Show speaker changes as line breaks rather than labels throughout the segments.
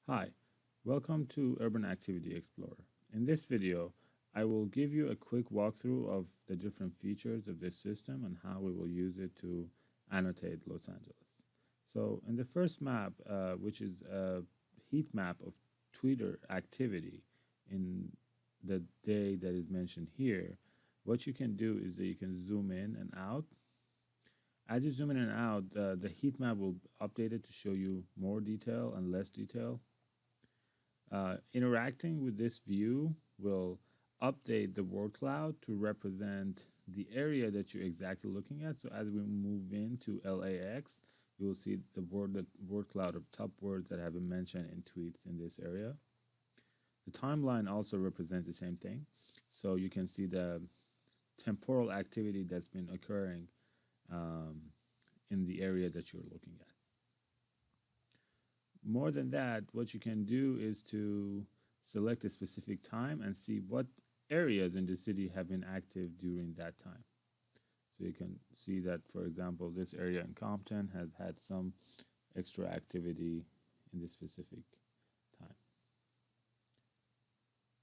Hi, welcome to Urban Activity Explorer. In this video, I will give you a quick walkthrough of the different features of this system and how we will use it to annotate Los Angeles. So in the first map, which is a heat map of Twitter activity in the day that is mentioned here, what you can do is that you can zoom in and out. As you zoom in and out, the heat map will update it to show you more detail and less detail. Interacting with this view will update the word cloud to represent the area that you're exactly looking at. So as we move into LAX, you will see the word cloud of top words that have been mentioned in tweets in this area. The timeline also represents the same thing. So you can see the temporal activity that's been occurring um, in the area that you're looking at. More than that, what you can do is to select a specific time and see what areas in the city have been active during that time. So you can see that, for example, this area in Compton has had some extra activity in this specific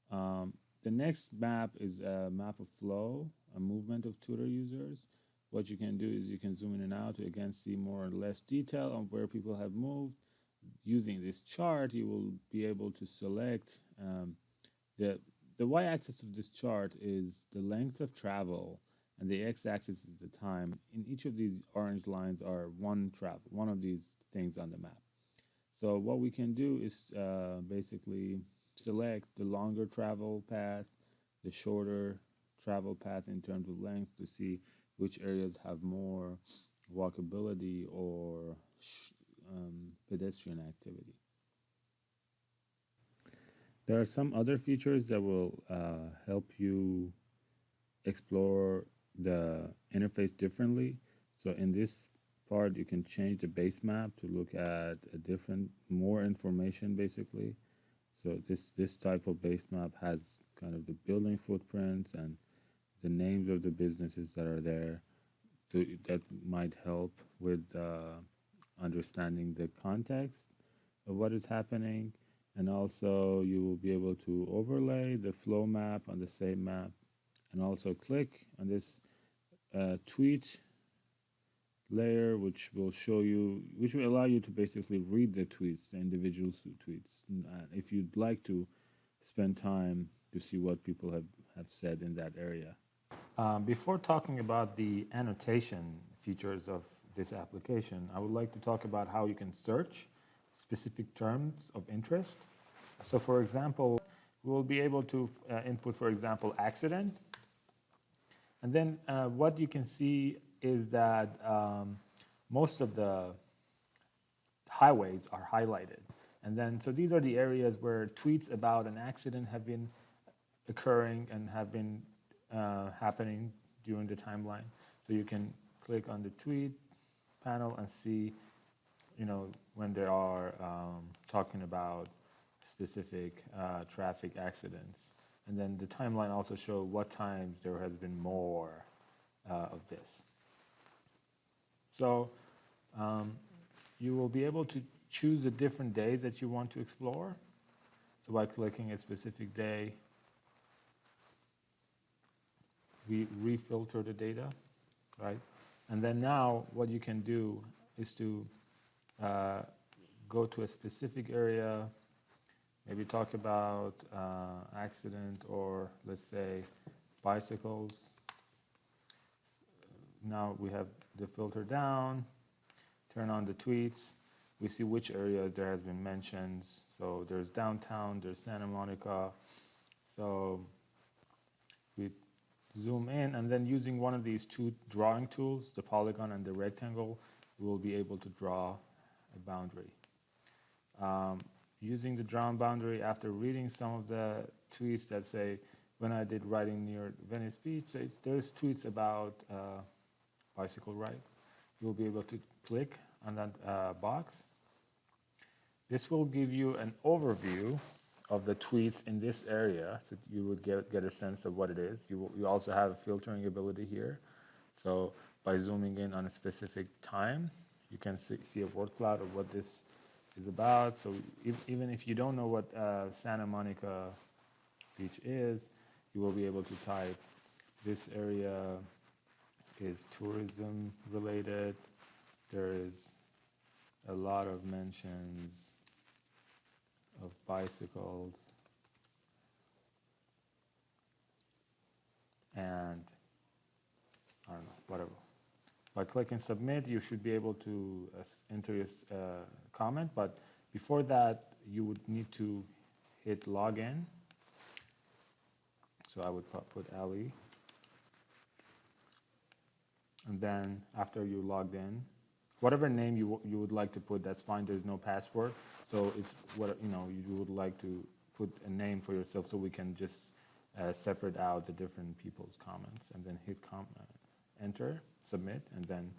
time. The next map is a map of flow, a movement of Twitter users. What you can do is you can zoom in and out to again see more or less detail on where people have moved. Using this chart, you will be able to select the y-axis of this chart is the length of travel, and the x-axis is the time. In each of these orange lines are one of these things on the map. So what we can do is basically select the longer travel path, the shorter travel path in terms of length to see which areas have more walkability or pedestrian activity. There are some other features that will help you explore the interface differently. So in this part, you can change the base map to look at a different, more information basically. So this type of base map has kind of the building footprints and the names of the businesses that are there. So that might help with understanding the context of what is happening. And also you will be able to overlay the flow map on the same map and also click on this tweet layer, which will show you, which will allow you to basically read the tweets, the individual tweets, if you'd like to spend time to see what people have said in that area. Before talking about the annotation features of this application, I would like to talk about how you can search specific terms of interest. So for example, we'll be able to input, for example, accident. And then what you can see is that most of the highways are highlighted. And then, so these are the areas where tweets about an accident have been occurring and have been happening during the timeline. So you can click on the tweet panel and see, when they are talking about specific traffic accidents. And then the timeline also shows what times there has been more of this. So you will be able to choose the different days that you want to explore. So by clicking a specific day, we refilter the data, right? And then now what you can do is to go to a specific area, maybe talk about accident or let's say bicycles. Now we have the filter down, turn on the tweets. We see which areas there has been mentions. So there's downtown, there's Santa Monica. So we zoom in, and then using one of these two drawing tools, the polygon and the rectangle, we will be able to draw a boundary. Using the drawn boundary, after reading some of the tweets that say, when I did writing near Venice Beach, there's tweets about bicycle rides. You'll be able to click on that box. This will give you an overview of the tweets in this area, so you would get a sense of what it is. You also have a filtering ability here. So by zooming in on a specific time, you can see a word cloud of what this is about. So even if you don't know what Santa Monica Beach is, you will be able to type this area is tourism related. There is a lot of mentions of bicycles and I don't know, whatever. By clicking submit, you should be able to enter your comment, but before that, you would need to hit login. So I would put Ali, and then after you logged in, whatever name you would like to put, that's fine. There's no password, so it's what you would like to put a name for yourself, so we can just separate out the different people's comments, and then hit enter, submit, and then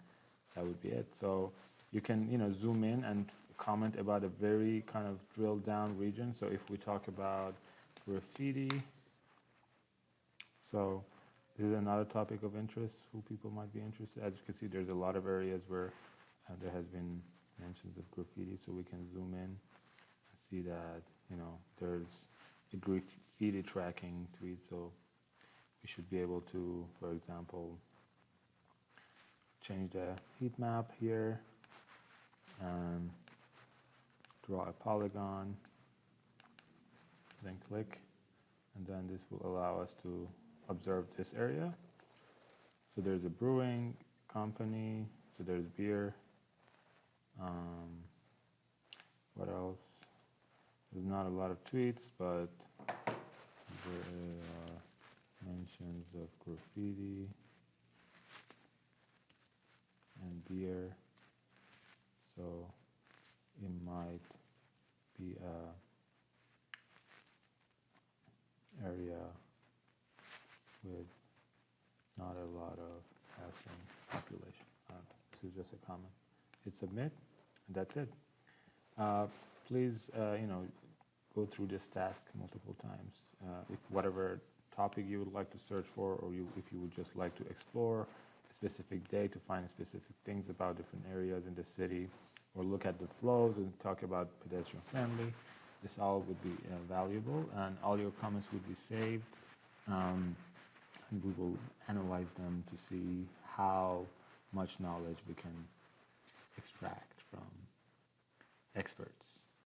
that would be it. So you can zoom in and comment about a very kind of drilled down region. So if we talk about graffiti, so this is another topic of interest who people might be interested. As you can see, there's a lot of areas where there has been mentions of graffiti, so we can zoom in and see that there's a graffiti tracking tweet. So we should be able to, for example, change the heat map here and draw a polygon, then click, and then this will allow us to observe this area. So there's a brewing company, so there's beer. What else? There's not a lot of tweets, but there are mentions of graffiti and beer, so it might be a area with not a lot of passing population. This is just a comment. Hit submit, and that's it. Please, go through this task multiple times. If whatever topic you would like to search for, or if you would just like to explore a specific day to find specific things about different areas in the city, or look at the flows and talk about pedestrian friendly, this all would be valuable, and all your comments would be saved, and we will analyze them to see how much knowledge we can extract from experts.